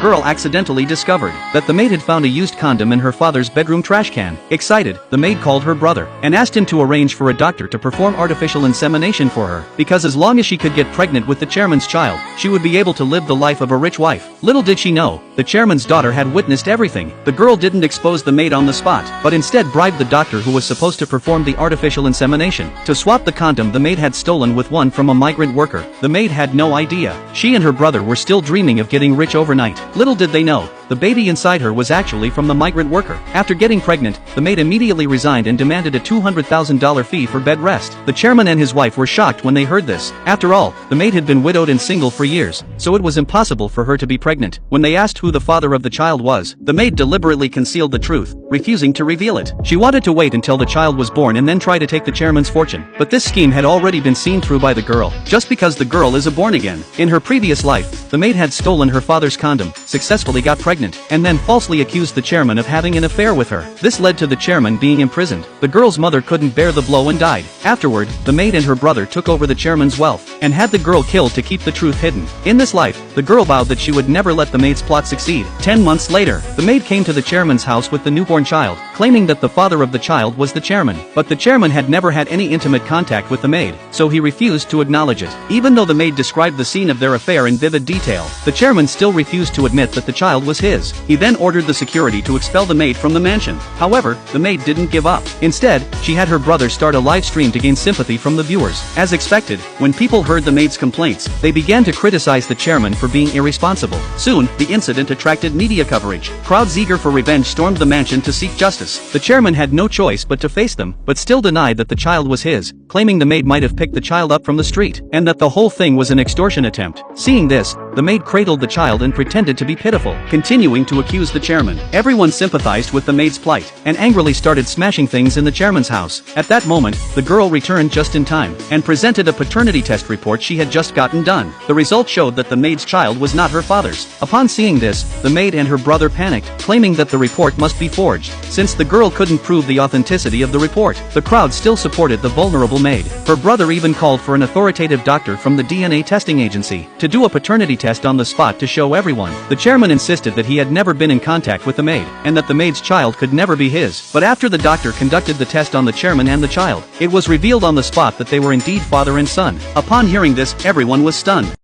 Girl accidentally discovered that the maid had found a used condom in her father's bedroom trash can. Excited, the maid called her brother and asked him to arrange for a doctor to perform artificial insemination for her, because as long as she could get pregnant with the chairman's child, she would be able to live the life of a rich wife. Little did she know, the chairman's daughter had witnessed everything. The girl didn't expose the maid on the spot, but instead bribed the doctor who was supposed to perform the artificial insemination to swap the condom the maid had stolen with one from a migrant worker. The maid had no idea. She and her brother were still dreaming of getting rich overnight. Little did they know, the baby inside her was actually from the migrant worker. After getting pregnant, the maid immediately resigned and demanded a $200,000 fee for bed rest. The chairman and his wife were shocked when they heard this. After all, the maid had been widowed and single for years, so it was impossible for her to be pregnant. When they asked who the father of the child was, the maid deliberately concealed the truth, refusing to reveal it. She wanted to wait until the child was born and then try to take the chairman's fortune. But this scheme had already been seen through by the girl, just because the girl is a born-again. In her previous life, the maid had stolen her father's condom, successfully got pregnant, and then falsely accused the chairman of having an affair with her. This led to the chairman being imprisoned. The girl's mother couldn't bear the blow and died. Afterward, the maid and her brother took over the chairman's wealth and had the girl killed to keep the truth hidden. In this life, the girl vowed that she would never let the maid's plot succeed. 10 months later, the maid came to the chairman's house with the newborn child, claiming that the father of the child was the chairman. But the chairman had never had any intimate contact with the maid, so he refused to acknowledge it. Even though the maid described the scene of their affair in vivid detail, the chairman still refused to admit that the child was his. He then ordered the security to expel the maid from the mansion. However, the maid didn't give up. Instead, she had her brother start a live stream to gain sympathy from the viewers. As expected, when people heard the maid's complaints, they began to criticize the chairman for being irresponsible. Soon, the incident attracted media coverage. Crowds eager for revenge stormed the mansion to seek justice. The chairman had no choice but to face them, but still denied that the child was his, claiming the maid might have picked the child up from the street, and that the whole thing was an extortion attempt. Seeing this, the maid cradled the child and pretended to be pitiful, continuing to accuse the chairman. Everyone sympathized with the maid's plight, and angrily started smashing things in the chairman's house. At that moment, the girl returned just in time, and presented a paternity test report she had just gotten done. The result showed that the maid's child was not her father's. Upon seeing this, the maid and her brother panicked, claiming that the report must be forged. Since the girl couldn't prove the authenticity of the report, the crowd still supported the vulnerable maid. Her brother even called for an authoritative doctor from the DNA testing agency to do a paternity test on the spot to show everyone. The chairman insisted that he had never been in contact with the maid, and that the maid's child could never be his. But after the doctor conducted the test on the chairman and the child, it was revealed on the spot that they were indeed father and son. Upon hearing this, everyone was stunned.